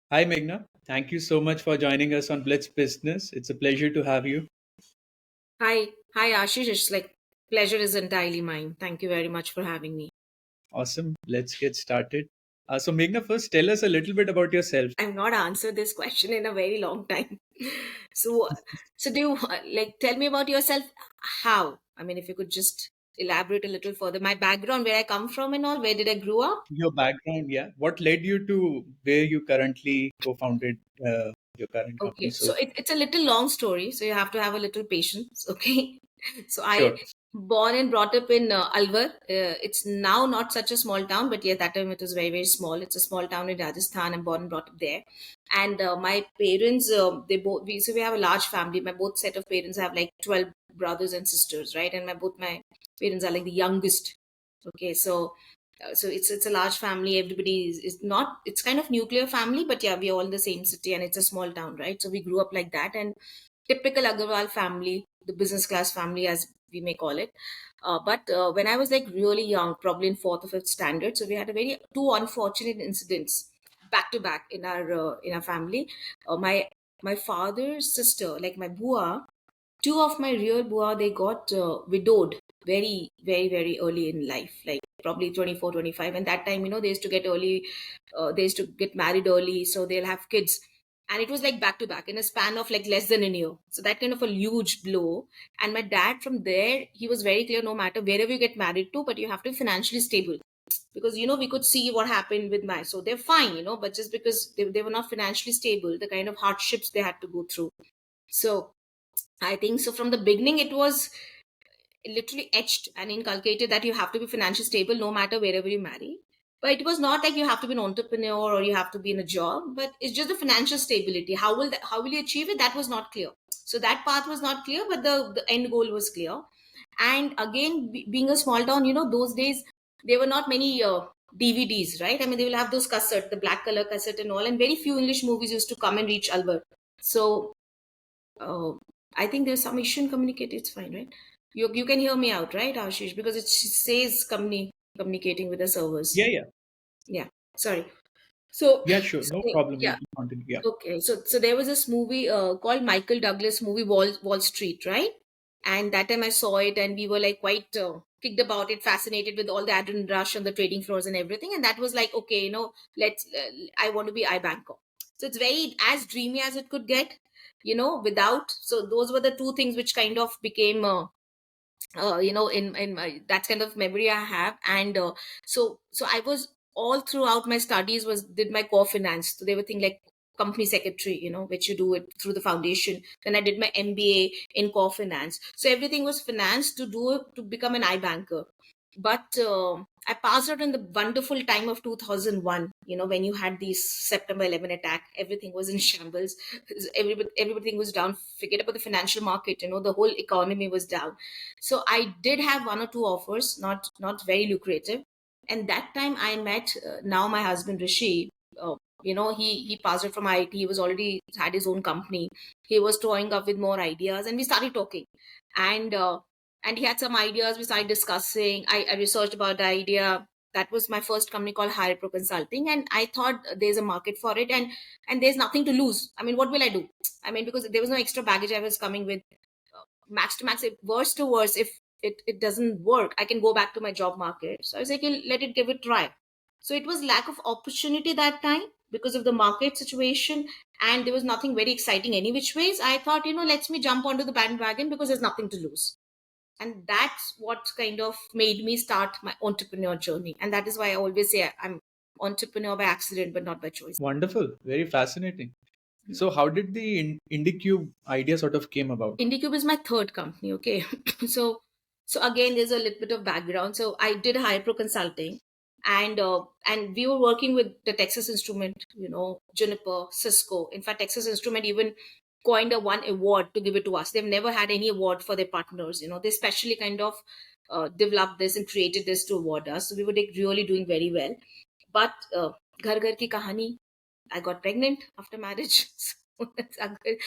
Hi, Meghna. Thank you so much for joining us on Blitz Business. It's a pleasure to have you. Hi, Ashish. It's like pleasure is entirely mine. Thank you very much for having me. Awesome. Let's get started. So, Meghna, first tell us a little bit about yourself. I've not answered this question in a very long time. So, so do you tell me about yourself? How? I mean, if you could just elaborate a little further. My background, where I come from, and all. Where did I grow up? Your background, yeah. What led you to where you currently co-founded your current company? Okay, so So, it's a little long story, so you have to have a little patience. Okay, so I sure. born and brought up in Alwar. It's now not such a small town, but yeah, that time it was very small. It's a small town in Rajasthan. I'm born and brought up there, and my parents they both we have a large family. My both set of parents have like 12 brothers and sisters, right? And my parents are like the youngest. Okay, so it's a large family. Everybody is not, it's kind of nuclear family, but yeah, we're all in the same city and it's a small town, right? So we grew up like that, and typical Agarwal family, the business class family as we may call it. But when I was like really young, probably in fourth or fifth standard, so we had a very two unfortunate incidents back to back in our family. My father's sister, like my bua, two of my real bua, they got widowed very early in life, like probably 24, 25. And that time, they used to get early, they used to get married early, so they'll have kids. And it was like back to back in a span of like less than a year. So that kind of a huge blow. And my dad, from there, he was very clear, no matter wherever you get married to, but you have to be financially stable. Because we could see what happened with my, so they're fine, but just because they were not financially stable, the kind of hardships they had to go through. So I think so. From the beginning, it was literally etched and inculcated that you have to be financially stable no matter wherever you marry. But it was not like you have to be an entrepreneur or you have to be in a job, but it's just the financial stability. How will you achieve it? That was not clear. So that path was not clear, but the end goal was clear. And again, being a small town, those days there were not many DVDs, right? I mean, they will have those cassette, the black color cassette and all, and very few English movies used to come and reach Albert. So uh, I think there's some issue in communicate. It's fine, right? You can hear me out, right, Ashish? Because it says communicating with the servers. Yeah, yeah. Yeah. Sorry. So, Yeah, sure. so No problem. You yeah. can continue. Yeah. Okay. So there was this movie called Michael Douglas movie Wall Street, right? And that time I saw it, and we were like quite kicked about it, fascinated with all the adrenaline rush on the trading floors and everything. And that was like, okay, let's. I want to be iBanker. So it's very as dreamy as it could get, without. So those were the two things which kind of became in my, that kind of memory I have. And so I was all throughout my studies was did my core finance. So they were things like company secretary, which you do it through the foundation. Then I did my MBA in core finance. So everything was finance to become an iBanker. But I passed out in the wonderful time of 2001, when you had these September 11 attack. Everything was in shambles. Everything was down. Forget about the financial market, the whole economy was down. So I did have one or two offers, not very lucrative. And that time I met now my husband Rishi. He passed it from IT. He was already had his own company. He was toying up with more ideas, and we started talking. And and he had some ideas. We started discussing. I researched about the idea. That was my first company called Hire Pro Consulting, and I thought there's a market for it, and there's nothing to lose. I mean, what will I do? I mean, because there was no extra baggage I was coming with. Max to max, if worse to worse, if it doesn't work, I can go back to my job market. So I was like, "Okay, let it give it a try." So it was lack of opportunity that time because of the market situation, and there was nothing very exciting any which ways. I thought, let's me jump onto the bandwagon because there's nothing to lose. And that's what kind of made me start my entrepreneur journey. And that is why I always say I'm entrepreneur by accident, but not by choice. Wonderful. Very fascinating. So, how did the IndiQube idea sort of came about? IndiQube is my third company. Okay. so so again, there's a little bit of background. So I did Hypro Consulting, and we were working with the Texas Instrument, Juniper, Cisco. In fact, Texas Instrument even coined a one award to give it to us. They've never had any award for their partners. They specially kind of developed this and created this to award us. So we were like really doing very well. But Ghar Ghar Ki Kahani, I got pregnant after marriage. So that's ugly.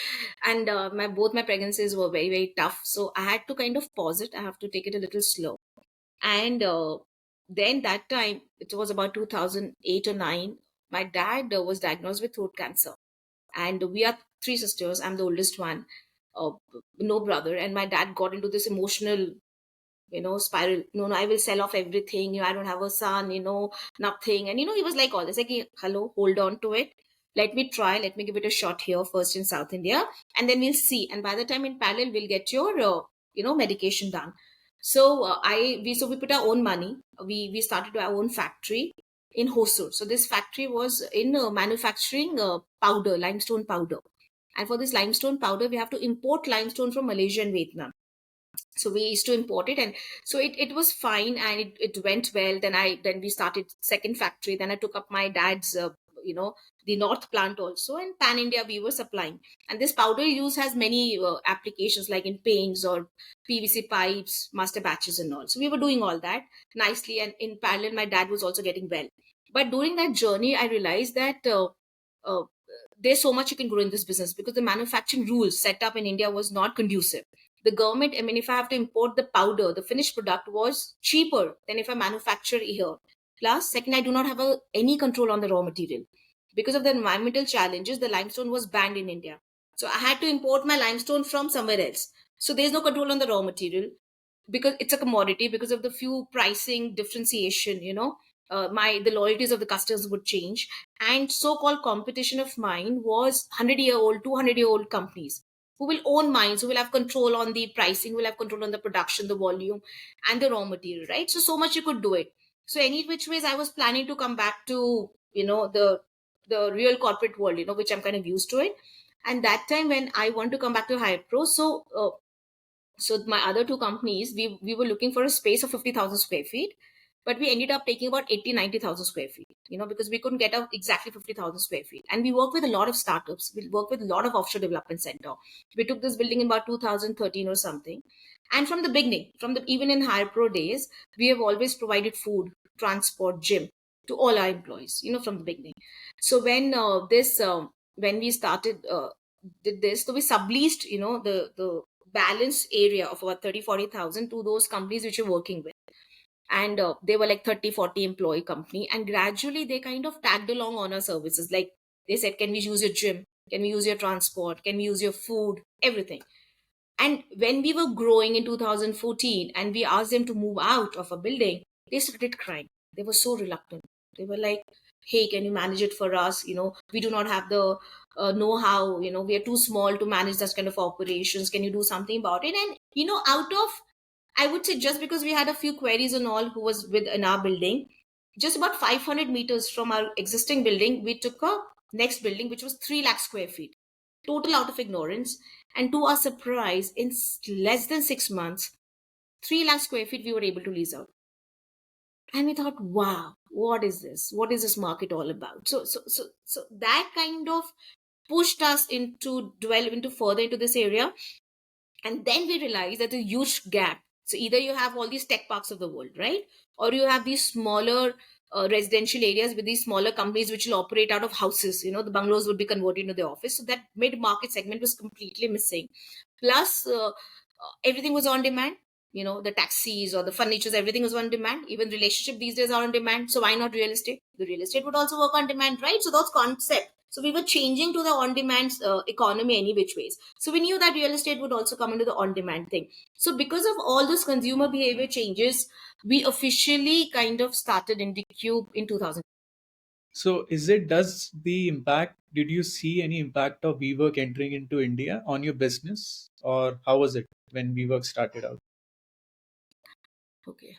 And my pregnancies were very tough. So I had to kind of pause it. I have to take it a little slow. And then that time, it was about 2008 or 9. My dad was diagnosed with throat cancer, and we are three sisters. I'm the oldest one, uh, no brother, and my dad got into this emotional, spiral. No, I will sell off everything. I don't have a son. Nothing. And he was like all this, like, hello, hold on to it. Let me try. Let me give it a shot here first in South India, and then we'll see. And by the time in parallel, we'll get your, medication done. So we put our own money. We started our own factory in Hosur. So this factory was in manufacturing powder, limestone powder. And for this limestone powder, we have to import limestone from Malaysia and Vietnam. So we used to import it, and so it was fine, and it went well. Then we started second factory. Then I took up my dad's the north plant also, and pan India we were supplying. And this powder use has many applications, like in paints or PVC pipes, master batches and all. So we were doing all that nicely, and in parallel my dad was also getting well. But during that journey I realized that uh, there's so much you can grow in this business, because the manufacturing rules set up in India was not conducive. The government, I mean, if I have to import the powder, the finished product was cheaper than if I manufacture here. Plus, second, I do not have any control on the raw material. Because of the environmental challenges, the limestone was banned in India. So I had to import my limestone from somewhere else. So there's no control on the raw material, because it's a commodity. Because of the few pricing differentiation, the loyalties of the customers would change. And so-called competition of mine was 100-year-old, 200-year-old companies who will own mines, who will have control on the pricing, will have control on the production, the volume, and the raw material, right? So much you could do it. So any which ways, I was planning to come back to the real corporate world, which I'm kind of used to it. And that time when I want to come back to Hypro, so my other two companies, we were looking for a space of 50,000 square feet, but we ended up taking about 80-90,000 square feet, because we couldn't get out exactly 50,000 square feet. And we work with a lot of startups. We work with a lot of offshore development center. We took this building in about 2013 or something. And from the beginning, even in Higher Pro days, we have always provided food, transport, gym to all our employees, from the beginning. So when we started, did this, so we subleased, the balance area of about 30-40,000 to those companies which you're working with. And they were like 30-40 employee company, and gradually they kind of tagged along on our services. Like, they said, can we use your gym, can we use your transport, can we use your food, everything. And when we were growing in 2014 and we asked them to move out of a building, they started crying. They were so reluctant. They were like, hey, can you manage it for us? We do not have the know-how. We are too small to manage this kind of operations. Can you do something about it? And, out of, I would say, just because we had a few queries and all who was with in our building, just about 500 meters from our existing building, we took a next building, which was 3 lakh square feet, total out of ignorance. And to our surprise, in less than 6 months, 3 lakh square feet we were able to lease out. And we thought, wow, what is this? What is this market all about? So that kind of pushed us into delve into further into this area. And then we realized that a huge gap. So either you have all these tech parks of the world, right? Or you have these smaller residential areas with these smaller companies which will operate out of houses. The bungalows would be converted into the office. So that mid-market segment was completely missing. Plus, everything was on demand. The taxis or the furnitures, everything was on demand. Even relationship these days are on demand. So why not real estate? The real estate would also work on demand, right? So those concept. So we were changing to the on-demand economy any which ways. So we knew that real estate would also come into the on-demand thing. So because of all those consumer behavior changes, we officially kind of started IndiQube in 2000. So did you see any impact of WeWork entering into India on your business, or how was it when WeWork started out? Okay.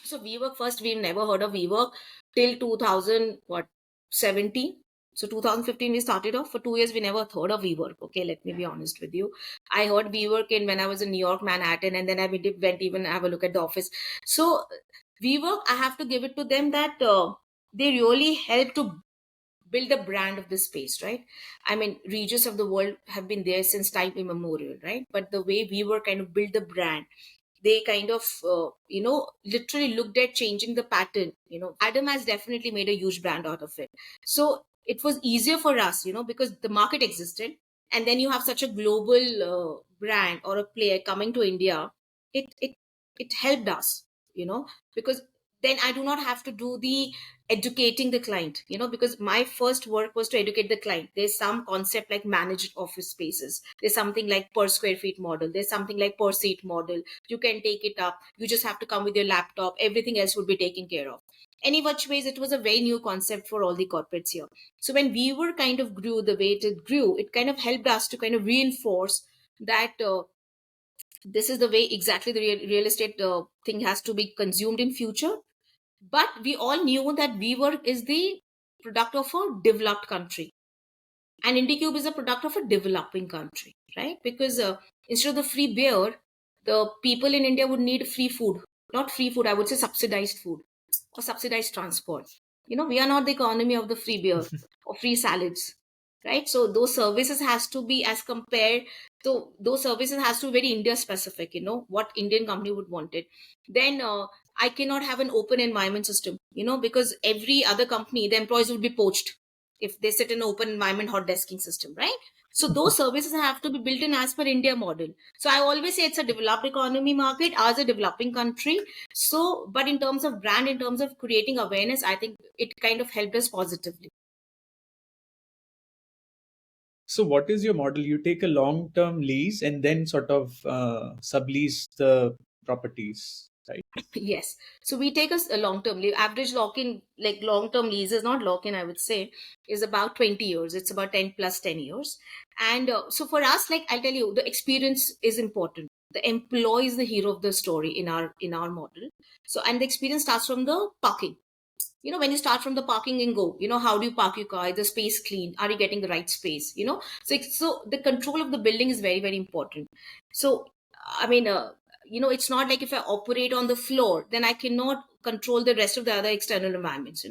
So WeWork, first, we've never heard of WeWork till 2017. So 2015 we started off. For 2 years we never heard of WeWork. Okay, let me be honest with you. I heard WeWork when I was in New York, Manhattan, and then I went even have a look at the office. So WeWork, I have to give it to them that they really helped to build the brand of this space, right? I mean, regions of the world have been there since time immemorial, right? But the way WeWork kind of built the brand, they kind of literally looked at changing the pattern. Adam has definitely made a huge brand out of it. So it was easier for us, because the market existed, and then you have such a global brand or a player coming to India. It helped us, because then I do not have to do the educating the client, because my first work was to educate the client. There's some concept like managed office spaces. There's something like per square feet model. There's something like per seat model. You can take it up. You just have to come with your laptop. Everything else would be taken care of. Any which ways, it was a very new concept for all the corporates here. So when we were kind of grew the way it grew, it kind of helped us to kind of reinforce that this is the way exactly the real estate thing has to be consumed in future. But we all knew that WeWork is the product of a developed country, and IndiQube is a product of a developing country, right? Because instead of the free beer, the people in India would need free food. Not free food, I would say subsidized food or subsidized transport. We are not the economy of the free beer or free salads, right? So those services has to be as compared. So those services has to be very India specific. What Indian company would want it. Then I cannot have an open environment system. Because every other company, the employees would be poached if they sit in an open environment hot desking system, right? So those services have to be built in as per India model. So I always say it's a developed economy market as a developing country. So, but in terms of brand, in terms of creating awareness, I think it kind of helped us positively. So what is your model? You take a long-term lease and then sort of sublease the properties, right? Yes. So we take a long-term lease. Average lock-in, like long-term leases, not lock-in, I would say, is about 20 years. It's about 10 plus 10 years. And so for us, like I'll tell you, the experience is important. The employee is the hero of the story in our model. So, and the experience starts from the parking. When you start from the parking and go, how do you park your car? Is the space clean? Are you getting the right space? So the control of the building is very, very important. So I mean, it's not like if I operate on the floor, then I cannot control the rest of the other external environments.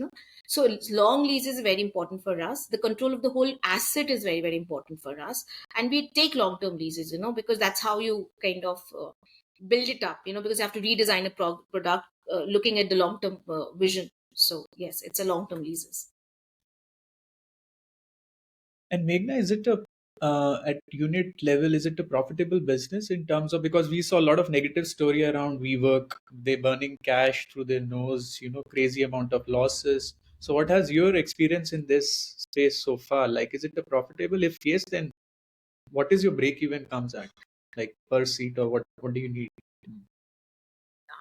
So long lease is very important for us. The control of the whole asset is very, very important for us. And we take long-term leases, because that's how you kind of build it up, because you have to redesign a product looking at the long-term vision. So yes, it's a long-term leases. And Meghna, is it a at unit level, is it a profitable business in terms of, because we saw a lot of negative story around WeWork, they burning cash through their nose, crazy amount of losses. So what has your experience in this space so far? Like, is it a profitable? If yes, then what is your break even comes at? Like per seat, or what do you need?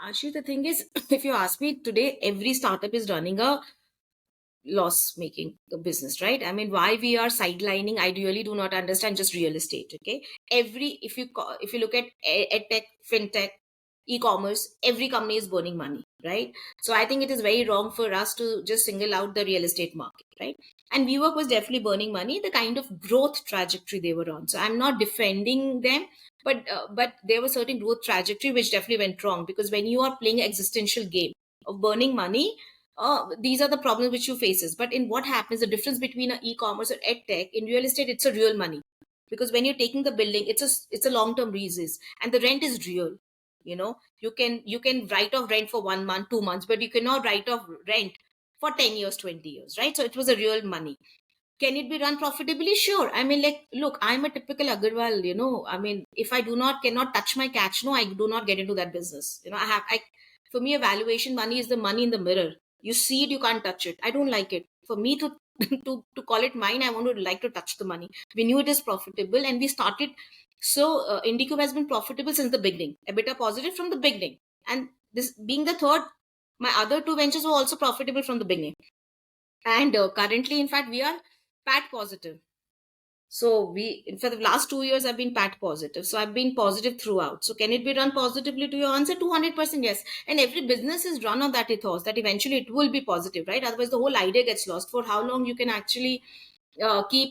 Actually, the thing is, if you ask me today, every startup is running a loss making business, right? I mean, why we are sidelining, I really do not understand just real estate. Okay, if you look at edtech, fintech, e-commerce, every company is burning money, right? So I think it is very wrong for us to just single out the real estate market, right? And WeWork was definitely burning money, the kind of growth trajectory they were on. So I'm not defending them, but there was certain growth trajectory which definitely went wrong, because when you are playing an existential game of burning money, these are the problems which you faces. But in what happens, the difference between a e-commerce or ed tech, in real estate, it's a real money, because when you're taking the building, it's a long-term leases, and the rent is real. You can write off rent for 1 month, 2 months, but you cannot write off rent for 10 years, 20 years, right? So it was a real money. Can it be run profitably? Sure. I mean, like, look, I'm a typical Agarwal. I mean, if I cannot touch my catch, no, I do not get into that business. For me, evaluation money is the money in the mirror. You see it, you can't touch it. I don't like it. For me to to call it mine, I want to like to touch the money. We knew it is profitable, and we started. So IndiQube has been profitable since the beginning. EBITDA positive from the beginning, and this being the third, my other two ventures were also profitable from the beginning. And currently, in fact, we are PAT positive. So for the last 2 years, I've been PAT positive. So I've been positive throughout. So can it be run positively? To your answer, 200% yes. And every business is run on that ethos that eventually it will be positive, right? Otherwise, the whole idea gets lost. For how long you can actually keep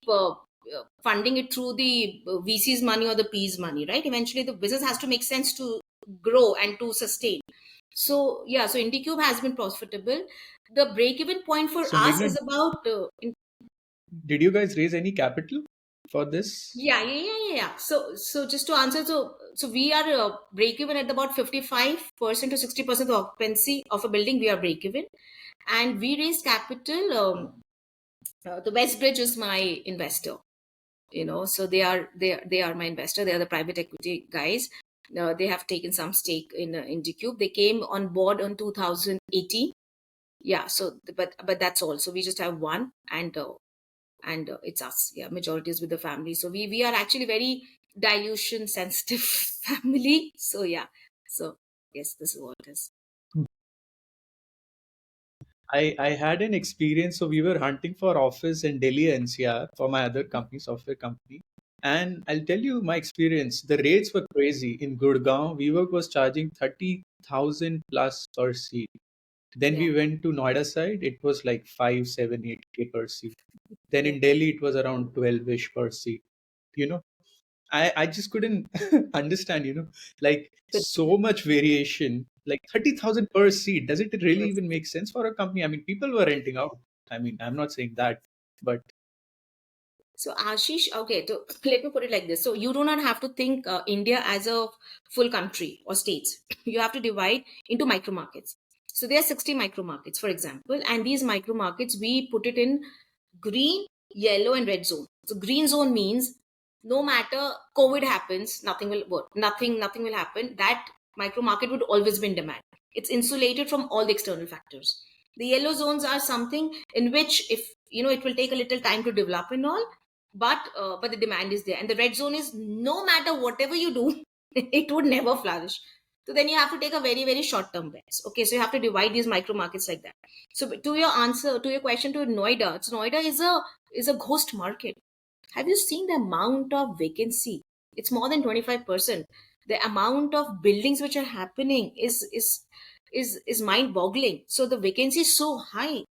funding it through the VC's money or the P's money, right? Eventually, the business has to make sense to grow and to sustain. So yeah, so IndiQube has been profitable. The break-even point for So us is Meghna, about did you guys raise any capital for this? yeah. So just to answer, so we are break even at about 55% to 60% of occupancy of a building. We are break even, and we raised capital. The Westbridge is my investor. So they are my investor. They are the private equity guys. They have taken some stake in IndiQube. They came on board on 2018. Yeah, so but that's all. So we just have one, and it's us. Yeah, majority is with the family. So we are actually very dilution sensitive family. So yeah, so yes, this is what it is. I had an experience. So we were hunting for office in Delhi NCR for my other company, software company. And I'll tell you my experience. The rates were crazy. In Gurgaon, WeWork was charging 30,000 plus per seat. Then Yeah. we went to Noida side. It was like 5, 7, 8K per seat. Then Yeah. in Delhi, it was around 12-ish per seat. You know, I just couldn't understand, like But so much variation, like 30,000 per seat. Does it really yes. even make sense for a company? I mean, people were renting out. I mean, I'm not saying that, but So Ashish, okay, so let me put it like this. So you do not have to think India as a full country or states. You have to divide into micro markets. So there are 60 micro markets, for example, and these micro markets we put it in green, yellow, and red zone. So green zone means no matter COVID happens, nothing will work. Nothing will happen. That micro market would always be in demand. It's insulated from all the external factors. The yellow zones are something in which, if it will take a little time to develop and all, but the demand is there. And the red zone is no matter whatever you do, it would never flourish. So then you have to take a very very short term bets. Okay, so you have to divide these micro markets like that. So to your answer to your question to Noida, so Noida is a ghost market. Have you seen the amount of vacancy? It's more than 25%. The amount of buildings which are happening is mind boggling. So the vacancy is so high.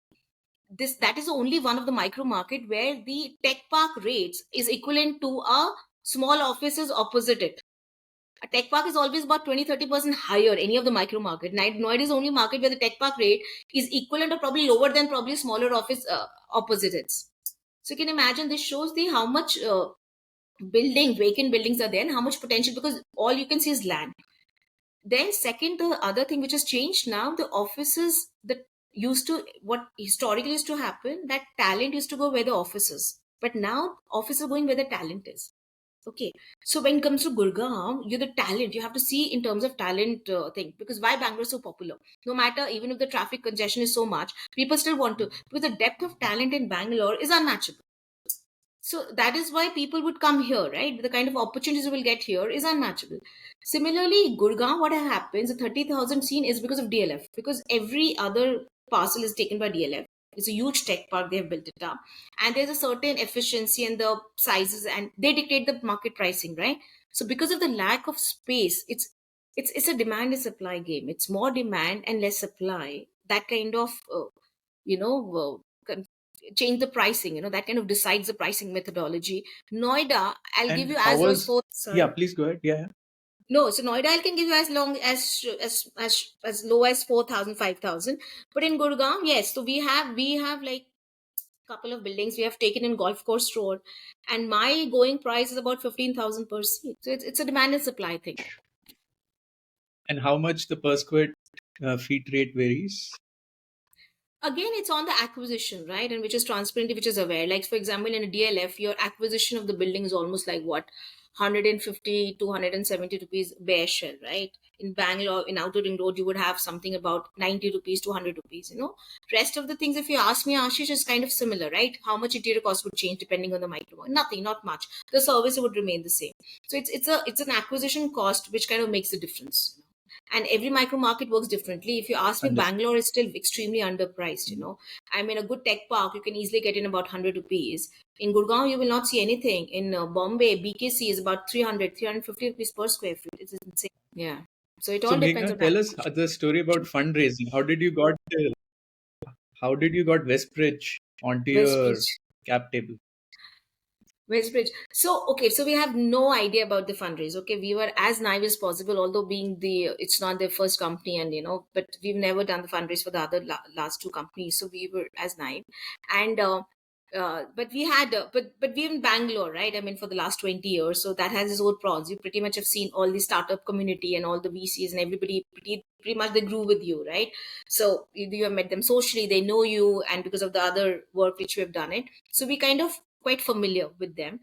That is only one of the micro market where the tech park rates is equivalent to a small offices opposite it. A tech park is always about 20-30% higher any of the micro market. Noida is the only market where the tech park rate is equivalent or probably lower than probably smaller office opposite it. So you can imagine this shows the how much vacant buildings are there and how much potential, because all you can see is land. Then second, the other thing which has changed now, the offices that used to, what historically used to happen, that talent used to go where the office is. But now offices are going where the talent is. Okay. So when it comes to Gurgaon, you're the talent. You have to see in terms of talent thing. Because why Bangalore is so popular? No matter, even if the traffic congestion is so much, people still want to. Because the depth of talent in Bangalore is unmatchable. So that is why people would come here, right? The kind of opportunities you will get here is unmatchable. Similarly, Gurgaon, what happens, the 30,000 scene is because of DLF, because every other parcel is taken by DLF. It's a huge tech park, they have built it up. And there's a certain efficiency and the sizes, and they dictate the market pricing, right? So because of the lack of space, it's a demand and supply game. It's more demand and less supply. That kind of you know change the pricing, that kind of decides the pricing methodology. Noida, I'll give and you how as low as was? four. Yeah, Sorry. please go ahead. Yeah, No, so Noida I can give you as long as low as 4,000, 5,000. But in Gurgaon, yes, so we have like couple of buildings we have taken in Golf Course Road, and my going price is about 15,000 per seat. So it's a demand and supply thing. and how much the per square feet rate varies? Again, it's on the acquisition, right? And which is transparent, which is aware. Like, for example, in a DLF, your acquisition of the building is almost like what, 150 to 170 rupees bare shell, right? In Bangalore, in Outer Ring Road, you would have something about 90 rupees to 100 rupees. Rest of the things, if you ask me, Ashish, is kind of similar, right? How much interior cost would change depending on the micro? Nothing, not much. The service would remain the same. So it's an acquisition cost which kind of makes the difference. And every micro market works differently. If you ask me, Understood. Bangalore is still extremely underpriced. I mean, a good tech park you can easily get in about 100 rupees. In Gurgaon you will not see anything. In Bombay, BKC is about 300-350 rupees per square feet. It's insane. Yeah, so it So all depends Meghna, on that. tell us the story about fundraising. How did you got Westbridge onto your Westbridge. cap table? Westbridge. So, okay, so we have no idea about the fundraise. Okay, we were as naive as possible, although being it's not their first company, and but we've never done the fundraise for the other last two companies, so we were as naive. And but we had, but we're in Bangalore, right? I mean, for the last 20 years, so that has its own pros. You pretty much have seen all the startup community and all the VCs and everybody. Pretty much they grew with you, right? So you have met them socially, they know you, and because of the other work which we have done it, so we kind of quite familiar with them.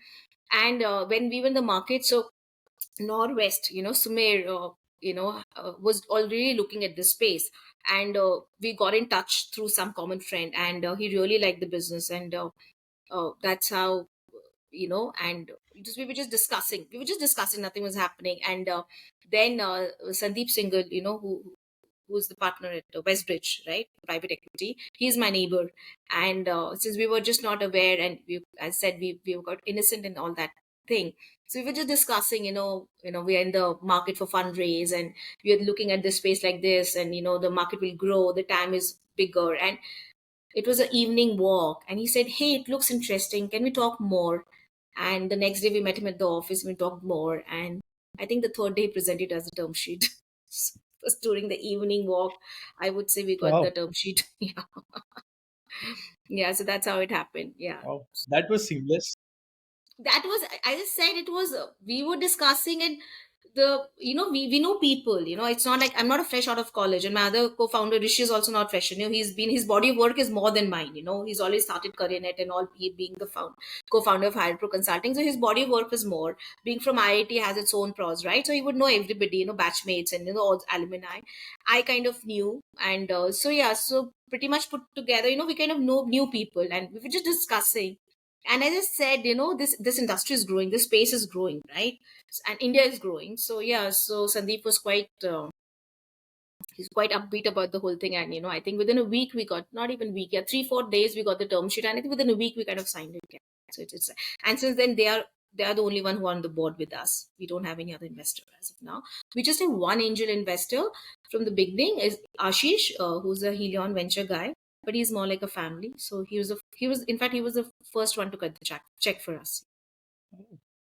And when we were in the market, so Norwest, Sumer, was already looking at this space, and we got in touch through some common friend, and he really liked the business, and that's how, and we were just discussing, nothing was happening, and then Sandeep Singhal, who's the partner at Westbridge, right? Private equity. He's my neighbor, and since we were just not aware, and as I said, we got innocent in all that thing. So we were just discussing, we are in the market for fundraise, and we are looking at this space like this, and the market will grow, the time is bigger, and it was an evening walk, and he said, "Hey, it looks interesting. Can we talk more?" And the next day we met him at the office. We talked more, and I think the third day he presented us a term sheet. So it was during the evening walk. I would say we got the Wow. term sheet. Yeah, yeah. So that's how it happened. Yeah, Wow. That was seamless. that was, I just said, it was, we were discussing, and the we know people, it's not like I'm not a fresh out of college, and my other co-founder Rishi is also not fresh. His body of work is more than mine. He's always started career net and all, he being the co-founder of Hire Pro Consulting, so his body of work is more. Being from IIT has its own pros, right? So he would know everybody, batchmates, and all alumni. I kind of knew, and so yeah, so pretty much put together, we kind of know new people, and we were just discussing. And as I said, this industry is growing, this space is growing, right? And India is growing. So yeah, so Sandeep was he's quite upbeat about the whole thing, and I think within a week we got, not even week, yeah, 3-4 days we got the term sheet, and I think within a week we kind of signed it. Yeah. So it's and since then they are the only one who are on the board with us. We don't have any other investor as of now. We just have one angel investor from the beginning is Ashish, who's a Helion venture guy, but he's more like a family. So he was the first one to cut the check for us.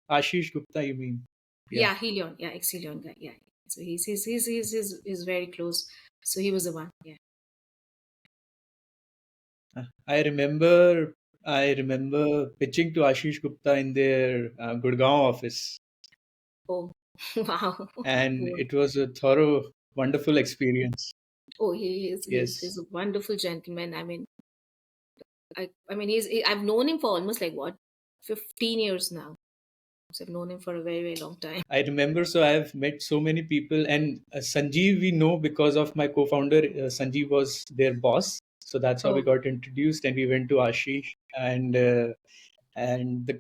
Ashish Gupta, you mean? Yeah. Yeah, Helion. Yeah, ex Helion guy. Yeah. So he's very close. So he was the one. Yeah. I remember I remember pitching to Ashish Gupta in their Gurgaon office, Oh, wow. and Cool. it was a thorough, wonderful experience. Oh, he's Yes, a wonderful gentleman. I've known him for almost like what, 15 years now. So I've known him for a very, very long time. I remember. So I have met so many people, and Sanjeev we know because of my co-founder. Sanjeev was their boss, so that's how we Oh, got introduced, and we went to Ashish, and the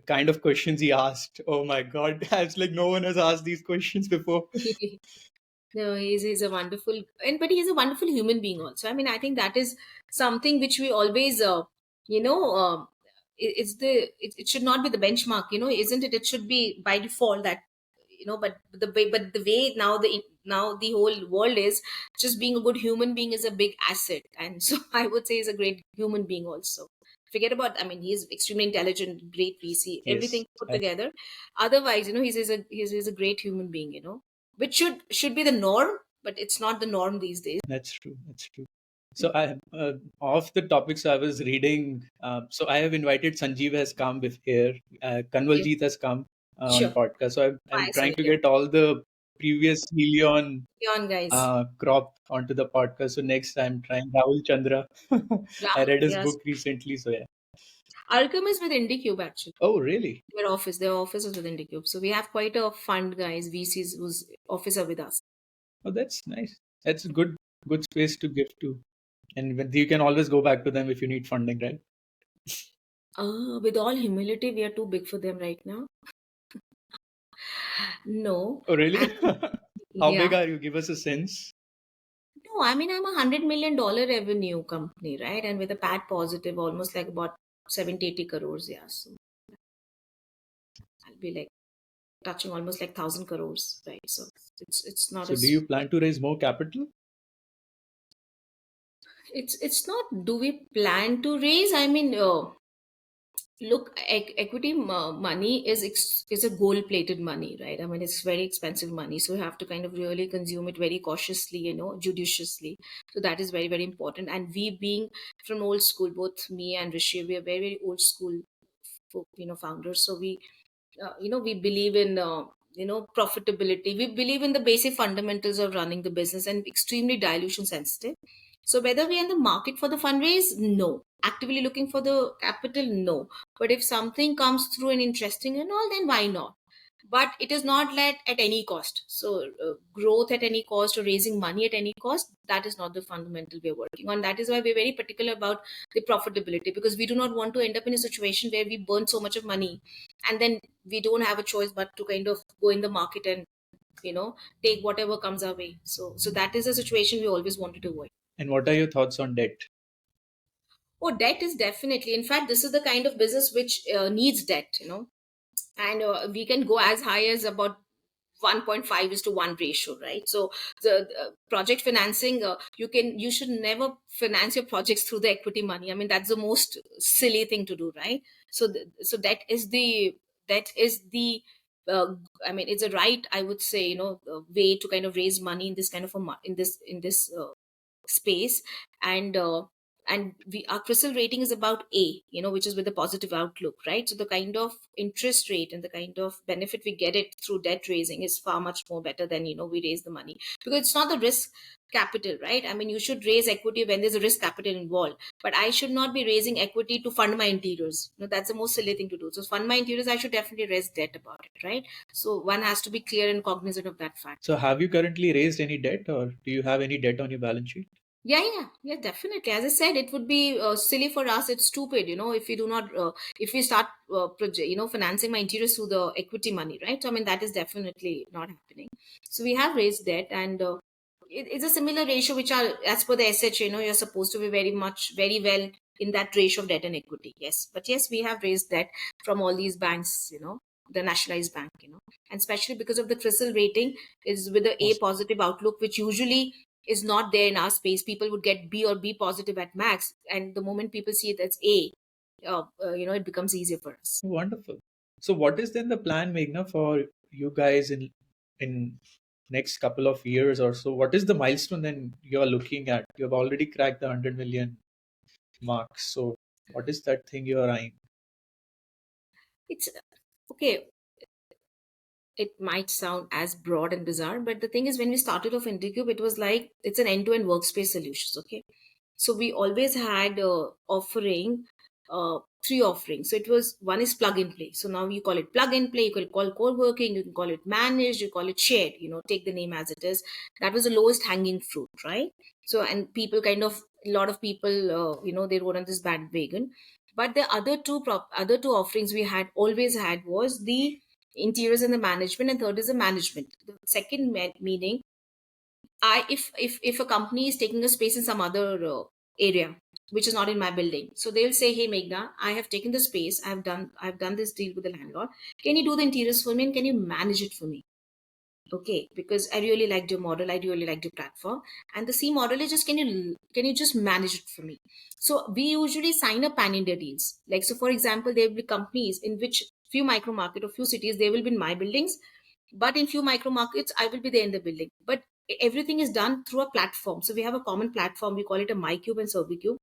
kind of questions he asked. Oh my God, it's like no one has asked these questions before. no, he's a wonderful, but he's a wonderful human being also. I think that is something which we always, you know, it should not be the benchmark, isn't it? It should be by default that, but the way now the whole world is, just being a good human being is a big asset, and so I would say he's a great human being also. Forget about, he's extremely intelligent, great VC, Yes, everything put together. Otherwise, he's a great human being, which should be the norm, but it's not the norm these days. that's true. That's true. So I off the topics I was reading. So I have invited Sanjeev has come with here. Okay, Kanwaljit has come on sure. podcast. So I'm Fire trying side, to yeah. get all the previous Helion On guys. crop onto the podcast. So next I'm trying Rahul Chandra. I Rahul, read his yes. book recently. So yeah. Arkham is with IndiQube actually. Oh really? Their office is with IndiQube. So we have quite a fund guys, VCs whose office are with us. Oh that's nice. That's a good space to give to, and you can always go back to them if you need funding, right? With all humility, we are too big for them right now. No. Oh really? And How big yeah. are you? Give us a sense. No, I'm $100 million revenue company, right? And with a PAT positive, almost like about 70-80 crores. Yeah. So I'll be like touching almost like 1,000 crores, right? So it's not So do you plan to raise more capital? it's not, do we plan to raise? Look, equity money is a gold plated money, right? It's very expensive money, so you have to kind of really consume it very cautiously, judiciously. So that is very, very important. And we being from old school, both me and Rishi, we are very, very old school founders. So we believe in profitability. We believe in the basic fundamentals of running the business, and extremely dilution sensitive. So whether we're in the market for the fundraise, no. Actively looking for the capital, no. But if something comes through and interesting and all, then why not? but it is not at any cost. So growth at any cost or raising money at any cost, that is not the fundamental we're working on. That is why we're very particular about the profitability, because we do not want to end up in a situation where we burn so much of money and then we don't have a choice but to kind of go in the market and take whatever comes our way. So that is a situation we always wanted to avoid. And what are your thoughts on debt? Oh, debt is definitely, in fact, this is the kind of business which needs debt. And we can go as high as about 1.5 is to 1 ratio, right? So the project financing, you should never finance your projects through the equity money. I mean, that's the most silly thing to do, right? So that is the uh, I mean, it's a right, I would say, way to kind of raise money in this kind of in this space. And our CRISIL rating is about A, which is with a positive outlook, right? So the kind of interest rate and the kind of benefit we get it through debt raising is far much more better than we raise the money, because it's not the risk capital, right? I mean, you should raise equity when there's a risk capital involved, but I should not be raising equity to fund my interiors. That's the most silly thing to do. So fund my interiors, I should definitely raise debt about it, right? So one has to be clear and cognizant of that fact. So have you currently raised any debt, or do you have any debt on your balance sheet? Yeah, definitely. As I said, it would be silly for us. It's stupid, if we do not, if we start, financing my interiors through the equity money, right? So, I mean, that is definitely not happening. So we have raised debt, and it's a similar ratio, which are as per the SH, you're supposed to be very well in that ratio of debt and equity. Yes, but yes, we have raised debt from all these banks, the nationalized bank, and especially because of the CRISIL rating is with the A positive outlook, which usually is not there in our space. People would get B or B positive at max, and the moment people see it as A, it becomes easier for us. Wonderful. So what is then the plan, Meghna, for you guys in next couple of years or so? What is the milestone then you're looking at? You've already cracked the 100 million mark. So what is that thing you're eyeing? It's okay. It might sound as broad and bizarre, but the thing is, when we started off IndiQube, it was like it's an end-to-end workspace solutions. Okay, so we always had offering three offerings. So it was, one is plug and play. So now you call it plug and play, you can call co-working, you can call it managed, you call it shared, take the name as it is. That was the lowest hanging fruit, right? So, and people kind of, a lot of people they rode on this bandwagon. But the other two offerings we had always had was the interiors and the management, and third is the management. The second meaning, if a company is taking a space in some other area which is not in my building, so they'll say, hey Meghna, I have taken the space, I've done this deal with the landlord, can you do the interiors for me and can you manage it for me? Okay, because I really liked your model, I really liked your platform. And the C model is just, can you just manage it for me? So we usually sign up pan India deals. Like, so for example, there will be companies in which few micro market or few cities, they will be in my buildings, but in few micro markets I will be there in the building. But everything is done through a platform. So we have a common platform, we call it a MyCube and ServiCube,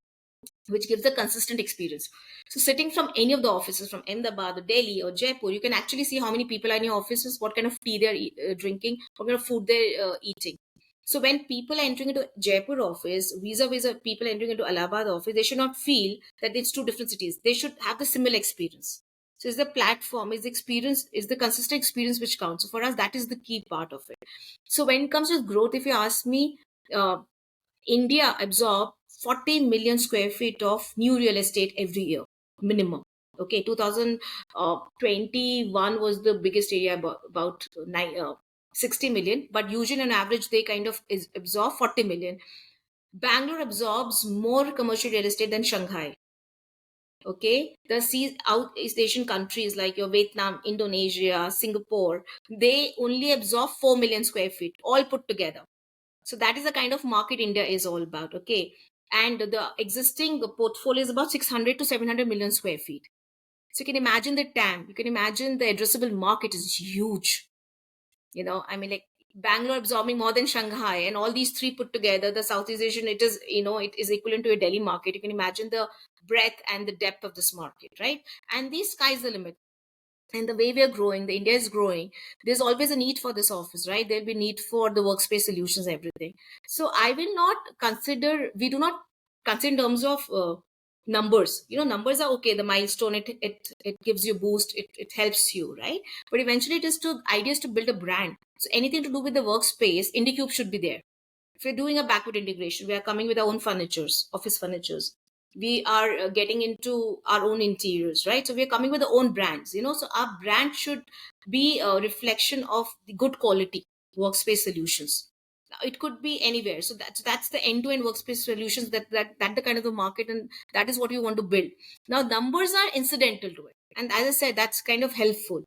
which gives a consistent experience. So sitting from any of the offices, from Ahmedabad or Delhi or Jaipur, you can actually see how many people are in your offices, what kind of tea they're drinking, what kind of food they're eating. So when people are entering into Jaipur office, vis-a-vis of people entering into Allahabad office, they should not feel that it's two different cities. They should have the similar experience. So it's the platform, is the experience, is the consistent experience which counts. So for us, that is the key part of it. So when it comes to growth, if you ask me, uh, India absorbed 40 million square feet of new real estate every year, minimum. Okay, 2021 was the biggest area, about 60 million, but usually on average they kind of absorb 40 million. Bangalore absorbs more commercial real estate than Shanghai. Okay, the Southeast Asian countries like your Vietnam, Indonesia, Singapore, they only absorb 4 million square feet all put together. So that is the kind of market India is all about. Okay. And the existing portfolio is about 600 to 700 million square feet. So you can imagine the TAM, you can imagine the addressable market is huge. I mean, like Bangalore absorbing more than Shanghai, and all these three put together, the Southeast Asian, it is equivalent to a Delhi market. You can imagine the breadth and the depth of this market, right? And the sky's the limit. And the way we are growing, the India is growing, there's always a need for this office, right? There'll be need for the workspace solutions, everything. So I will not consider, we do not consider in terms of numbers. Numbers are okay, the milestone, it gives you boost, it helps you, right? But eventually it is to idea is to build a brand. So anything to do with the workspace, IndiQube should be there. If we're doing a backward integration, we are coming with our own furnitures, office furnitures. We are getting into our own interiors, right? So we are coming with our own brands, so our brand should be a reflection of the good quality workspace solutions. Now, it could be anywhere. So that's the end-to-end workspace solutions, that the kind of the market, and that is what we want to build. Now, numbers are incidental to it, and as I said, that's kind of helpful.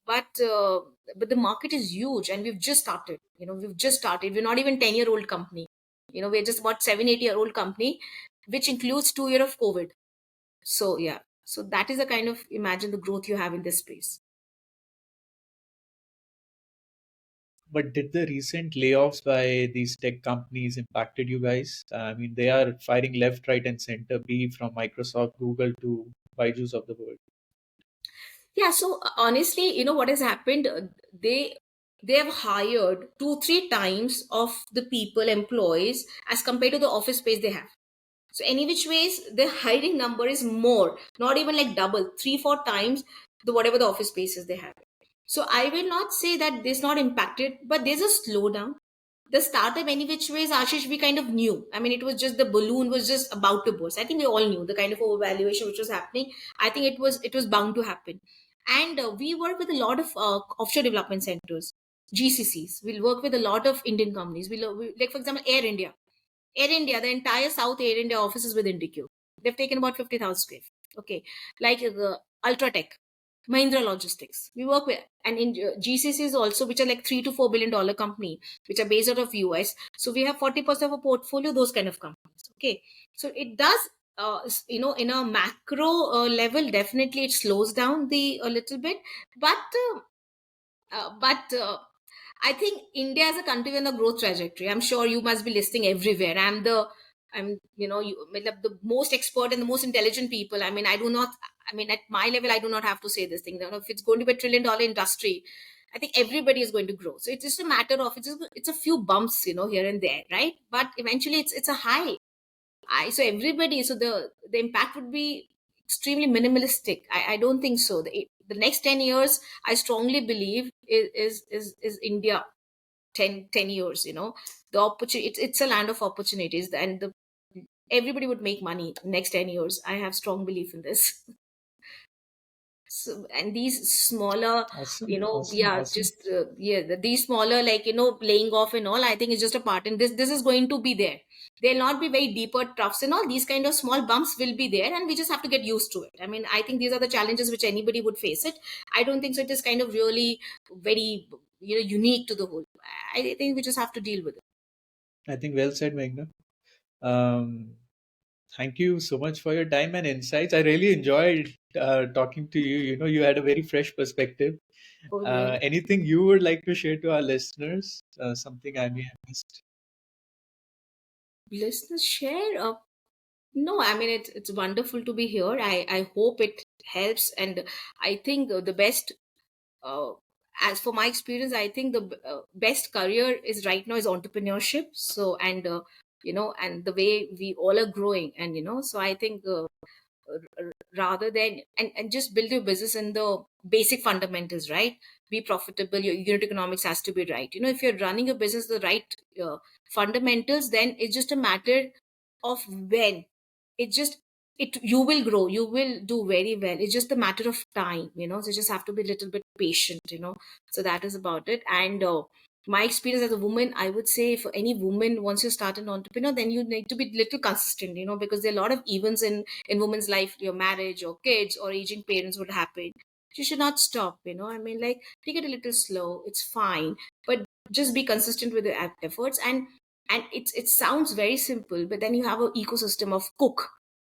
But the market is huge, and we've just started. We're not even 10-year-old company. We're just about 7-8-year-old company, which includes 2 year of COVID. So yeah, so that is the kind of, imagine the growth you have in this space. But did the recent layoffs by these tech companies impacted you guys? I mean, they are firing left, right, and center, be from Microsoft, Google to Baiju's of the world. Yeah, so honestly, what has happened, they have hired 2-3 times of the people, employees, as compared to the office space they have. So any which ways, the hiring number is more, not even like double, 3-4 times the whatever the office spaces they have. So I will not say that this not impacted, but there's a slowdown. The startup, any which ways, Ashish, we kind of knew. I mean, it was just the balloon was just about to burst. I think we all knew the kind of overvaluation which was happening. I think it was bound to happen. And we work with a lot of offshore development centers, GCCs. We'll work with a lot of Indian companies. Like for example, Air India. Air India, the entire South Air India office is with IndiQube. They've taken about 50,000 square feet. Okay. Like Ultratech, Mahindra Logistics. We work with, and in GCCs also, which are like $3 to $4 billion company, which are based out of US. So we have 40% of a portfolio, those kind of companies. Okay. So it does, in a macro level, definitely it slows down a little bit. But I think India as a country on a growth trajectory. I'm sure you must be listing everywhere. The most expert and the most intelligent people. I mean, I do not. I mean, at my level, I do not have to say this thing. If it's going to be $1 trillion industry, I think everybody is going to grow. So it's just a matter of it's a few bumps, here and there, right? But eventually, it's a high. So everybody, so the impact would be extremely minimalistic. I don't think so. The next 10 years, I strongly believe is India. 10 years, the opportunity, it's a land of opportunities, and everybody would make money next 10 years. I have strong belief in this. So, and these smaller, Awesome, awesome, yeah, awesome. just these smaller, like, laying off and all, I think it's just a part, and this is going to be there. They'll not be very deeper troughs and all. These kind of small bumps will be there, and we just have to get used to it. I mean, I think these are the challenges which anybody would face it. I don't think so it is kind of really very, unique to the whole. I think we just have to deal with it. I think well said, Meghna. Um, Thank you so much for your time and insights. I really enjoyed talking to you. You know, you had a very fresh perspective. Okay. Anything you would like to share to our listeners? Something I may have missed? Listeners, share. No, I mean, it's wonderful to be here. I hope it helps, and I think the best. Uh, as for my experience, I think the best career is right now is entrepreneurship. So, and the way we all are growing, and so I think rather than, and just build your business in the basic fundamentals, right? Be profitable. Your unit economics has to be right. If you're running a business the right fundamentals, then it's just a matter of when it just it you will grow, you will do very well. It's just a matter of time, so you just have to be a little bit patient. So that is about it. And my experience as a woman, I would say, for any woman, once you start an entrepreneur, then you need to be little consistent, because there are a lot of events in women's life. Your marriage or kids or aging parents would happen. You should not stop. I mean, like, take it a little slow, it's fine, but just be consistent with the efforts. And it sounds very simple, but then you have an ecosystem of cook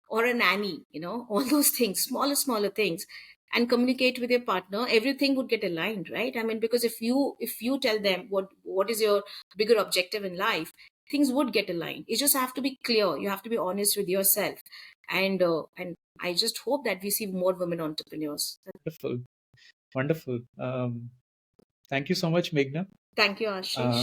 or a nanny, all those things, smaller things, and communicate with your partner. Everything would get aligned, right? I mean, because if you tell them what is your bigger objective in life, things would get aligned. You just have to be clear. You have to be honest with yourself, and I just hope that we see more women entrepreneurs. Wonderful, wonderful. Thank you so much, Meghna. Thank you, Uh, Ashish.